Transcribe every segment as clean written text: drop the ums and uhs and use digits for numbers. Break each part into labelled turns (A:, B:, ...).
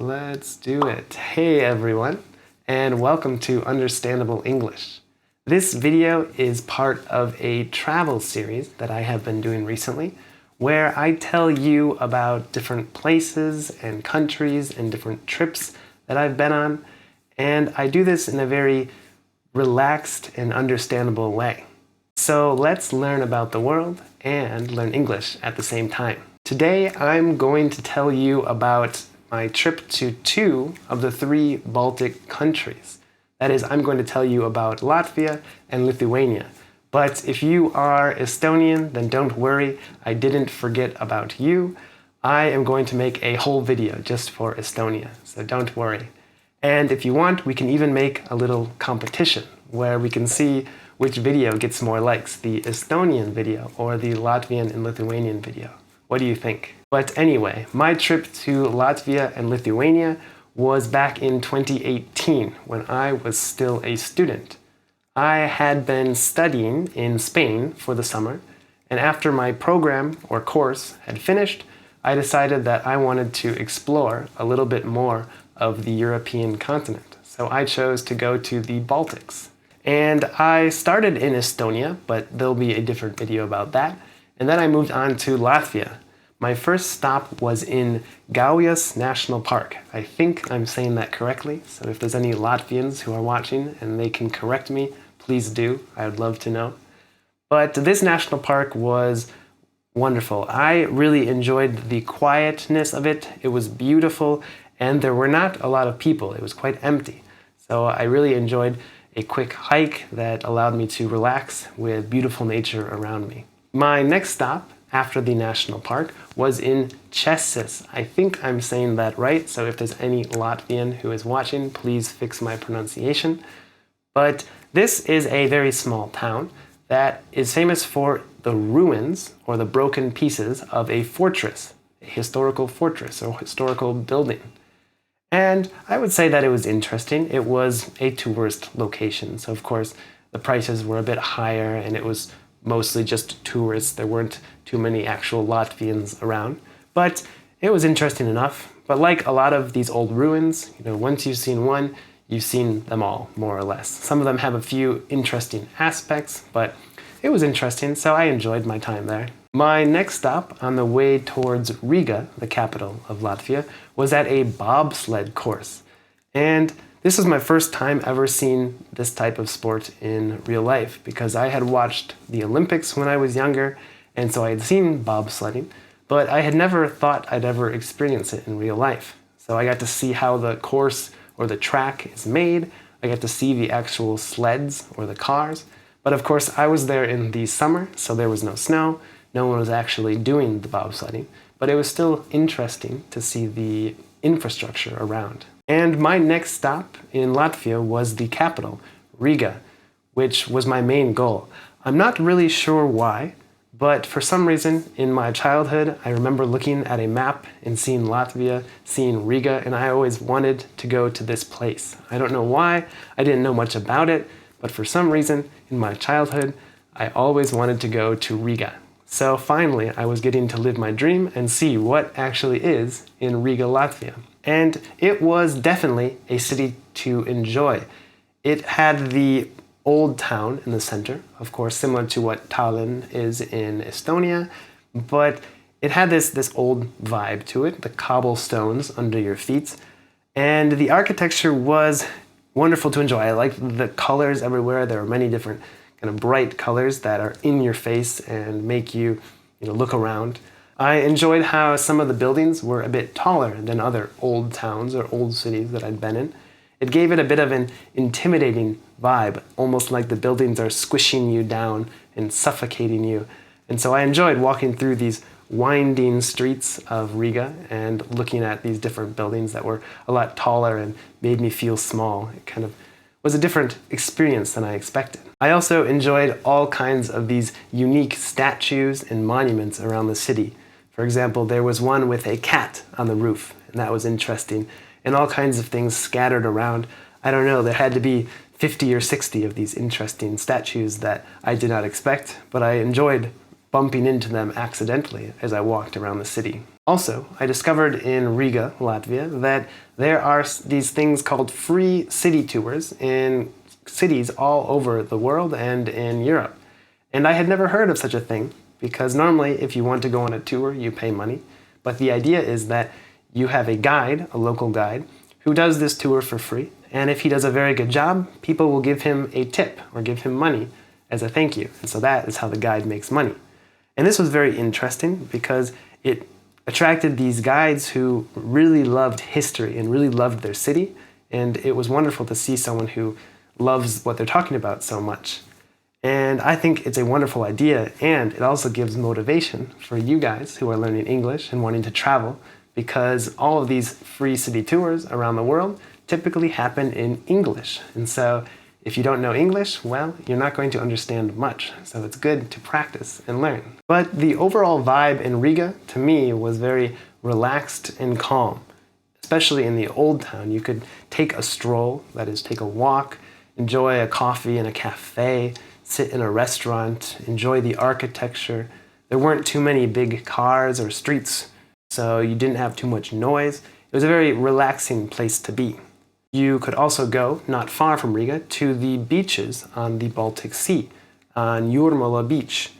A: Let's do it. Hey everyone, and welcome to Understandable English. This video is part of a travel series that I have been doing recently, where I tell you about different places and countries and different trips that I've been on, and I do this in a very relaxed and understandable way. So let's learn about the world and learn English at the same time. Today I'm going to tell you about my trip to 2 of the 3 Baltic countries. That is, I'm going to tell you about Latvia and Lithuania. But if you are Estonian, then don't worry, I didn't forget about you. I am going to make a whole video just for Estonia, so don't worry. And if you want, we can even make a little competition where we can see which video gets more likes, the Estonian video or the Latvian and Lithuanian video. What do you think? But anyway, my trip to Latvia and Lithuania was back in 2018 when I was still a student. I had been studying in Spain for the summer, and after my program or course had finished, I decided that I wanted to explore a little bit more of the European continent. So I chose to go to the Baltics. And I started in Estonia, but there'll be a different video about that. And then I moved on to Latvia. My first stop was in Kaunas National Park. I think I'm saying that correctly, so if there's any Latvians who are watching and they can correct me, please do. I would love to know. But this national park was wonderful. I really enjoyed the quietness of it. It was beautiful, and there were not a lot of people. It was quite empty. So I really enjoyed a quick hike that allowed me to relax with beautiful nature around me. My next stop after the national park was in Cesis. I think I'm saying that right, so if there's any Latvian who is watching, please fix my pronunciation. But this is a very small town that is famous for the ruins or the broken pieces of a fortress, a historical fortress or historical building. And I would say that it was interesting. It was a tourist location, so of course the prices were a bit higher and it was mostly just tourists. There weren't too many actual Latvians around, but it was interesting enough. But like a lot of these old ruins, once you've seen one, you've seen them all, more or less. Some of them have a few interesting aspects, but it was interesting, so I enjoyed my time there. My next stop on the way towards Riga, the capital of Latvia, was at a bobsled course. And this was my first time ever seeing this type of sport in real life because I had watched the Olympics when I was younger, and so I had seen bobsledding, but I had never thought I'd ever experience it in real life. So I got to see how the course or the track is made. I got to see the actual sleds or the cars. But of course, I was there in the summer, so there was no snow. No one was actually doing the bobsledding, but it was still interesting to see the infrastructure around. And my next stop in Latvia was the capital, Riga, which was my main goal. I'm not really sure why, but for some reason in my childhood, I remember looking at a map and seeing Latvia, seeing Riga, and I always wanted to go to this place. I don't know why, I didn't know much about it, but for some reason in my childhood, I always wanted to go to Riga. So finally, I was getting to live my dream and see what actually is in Riga, Latvia. And it was definitely a city to enjoy. It had the old town in the center, of course, similar to what Tallinn is in Estonia, but it had this old vibe to it, the cobblestones under your feet, and the architecture was wonderful to enjoy. I liked the colors everywhere. There were many different kind of bright colors that are in your face and make you, look around. I enjoyed how some of the buildings were a bit taller than other old towns or old cities that I'd been in. It gave it a bit of an intimidating vibe, almost like the buildings are squishing you down and suffocating you. And so I enjoyed walking through these winding streets of Riga and looking at these different buildings that were a lot taller and made me feel small. It kind of was a different experience than I expected. I also enjoyed all kinds of these unique statues and monuments around the city. For example, there was one with a cat on the roof, and that was interesting, and all kinds of things scattered around. I don't know, there had to be 50 or 60 of these interesting statues that I did not expect, but I enjoyed bumping into them accidentally as I walked around the city. Also, I discovered in Riga, Latvia, that there are these things called free city tours in cities all over the world and in Europe. And I had never heard of such a thing, because normally if you want to go on a tour, you pay money. But the idea is that you have a guide, a local guide, who does this tour for free. And if he does a very good job, people will give him a tip or give him money as a thank you. And so that is how the guide makes money. And this was very interesting because it attracted these guides who really loved history and really loved their city. And it was wonderful to see someone who loves what they're talking about so much. And I think it's a wonderful idea, and it also gives motivation for you guys who are learning English and wanting to travel, because all of these free city tours around the world typically happen in English. And so if you don't know English, well, you're not going to understand much. So it's good to practice and learn. But the overall vibe in Riga, to me, was very relaxed and calm. Especially in the old town, you could take a stroll, that is, take a walk, enjoy a coffee in a cafe, sit in a restaurant, enjoy the architecture. There weren't too many big cars or streets, so you didn't have too much noise. It was a very relaxing place to be. You could also go, not far from Riga, to the beaches on the Baltic Sea, on Jūrmala Beach.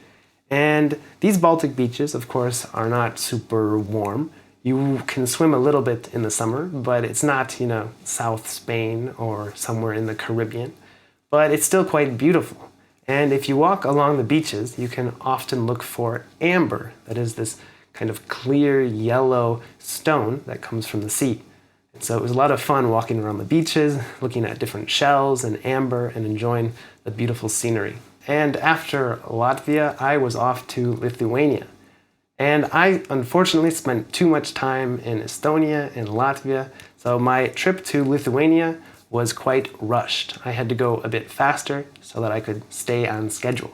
A: And these Baltic beaches, of course, are not super warm. You can swim a little bit in the summer, but it's not, South Spain or somewhere in the Caribbean. But it's still quite beautiful. And if you walk along the beaches, you can often look for amber. That is this kind of clear yellow stone that comes from the sea. And so it was a lot of fun walking around the beaches, looking at different shells and amber, and enjoying the beautiful scenery. And after Latvia, I was off to Lithuania. And I unfortunately spent too much time in Estonia and Latvia, so my trip to Lithuania was quite rushed. I had to go a bit faster so that I could stay on schedule.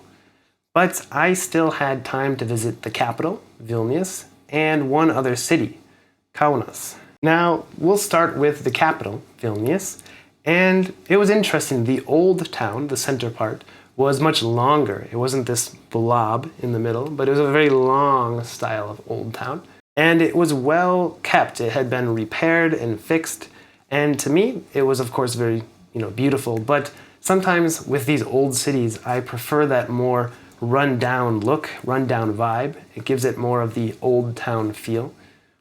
A: But I still had time to visit the capital, Vilnius, and one other city, Kaunas. Now, we'll start with the capital, Vilnius, and it was interesting. The old town, the center part, was much longer. It wasn't this blob in the middle, but it was a very long style of old town. And it was well kept. It had been repaired and fixed. And to me, it was of course very, beautiful. But sometimes with these old cities, I prefer that more run-down look, run-down vibe. It gives it more of the old town feel.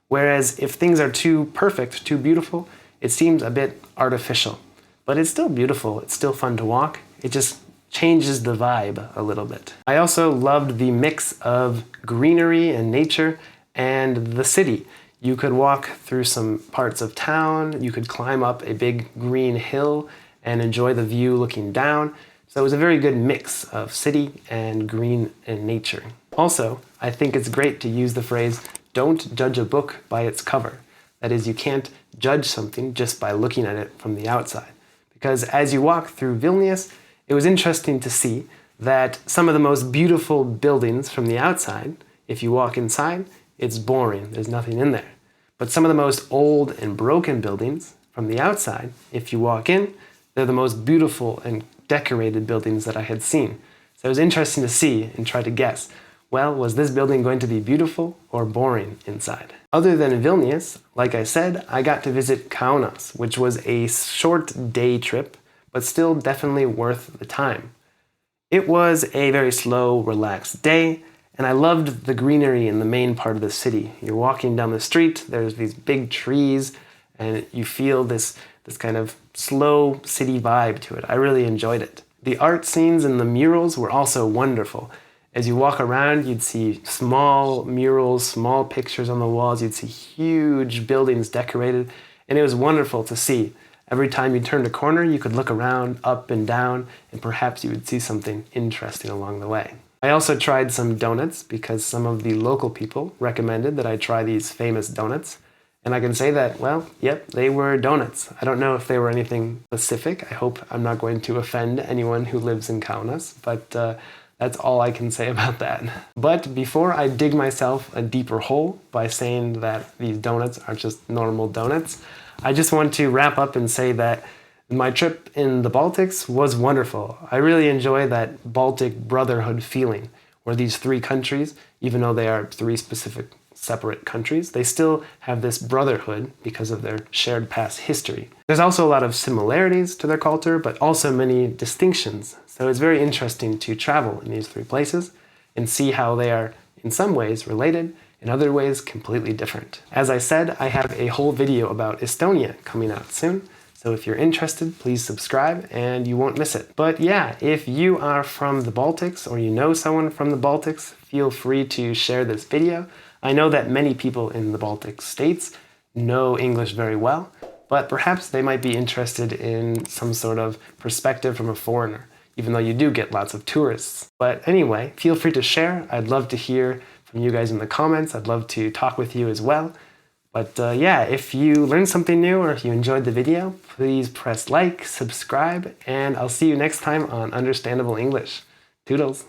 A: Whereas if things are too perfect, too beautiful, it seems a bit artificial. But it's still beautiful. It's still fun to walk. It just changes the vibe a little bit. I also loved the mix of greenery and nature and the city. You could walk through some parts of town, you could climb up a big green hill and enjoy the view looking down. So it was a very good mix of city and green and nature. Also, I think it's great to use the phrase, don't judge a book by its cover. That is, you can't judge something just by looking at it from the outside. Because as you walk through Vilnius, it was interesting to see that some of the most beautiful buildings from the outside, if you walk inside, it's boring, there's nothing in there. But some of the most old and broken buildings from the outside, if you walk in, they're the most beautiful and decorated buildings that I had seen. So it was interesting to see and try to guess, well, was this building going to be beautiful or boring inside? Other than Vilnius, like I said, I got to visit Kaunas, which was a short day trip, but still definitely worth the time. It was a very slow, relaxed day, and I loved the greenery in the main part of the city. You're walking down the street, there's these big trees, and you feel this kind of slow city vibe to it. I really enjoyed it. The art scenes and the murals were also wonderful. As you walk around, you'd see small murals, small pictures on the walls, you'd see huge buildings decorated, and it was wonderful to see. Every time you turned a corner, you could look around, up and down, and perhaps you would see something interesting along the way. I also tried some donuts because some of the local people recommended that I try these famous donuts. And I can say that, well, yep, they were donuts. I don't know if they were anything specific. I hope I'm not going to offend anyone who lives in Kaunas, but that's all I can say about that. But before I dig myself a deeper hole by saying that these donuts are just normal donuts, I just want to wrap up and say that my trip in the Baltics was wonderful. I really enjoy that Baltic brotherhood feeling, where these three countries, even though they are three specific separate countries, they still have this brotherhood because of their shared past history. There's also a lot of similarities to their culture, but also many distinctions. So it's very interesting to travel in these three places and see how they are in some ways related, in other ways completely different. As I said, I have a whole video about Estonia coming out soon. So if you're interested, please subscribe and you won't miss it. But yeah, if you are from the Baltics or you know someone from the Baltics, feel free to share this video. I know that many people in the Baltic states know English very well, but perhaps they might be interested in some sort of perspective from a foreigner, even though you do get lots of tourists. But anyway, feel free to share. I'd love to hear from you guys in the comments. I'd love to talk with you as well. But yeah, if you learned something new or if you enjoyed the video, please press like, subscribe, and I'll see you next time on Understandable English. Toodles!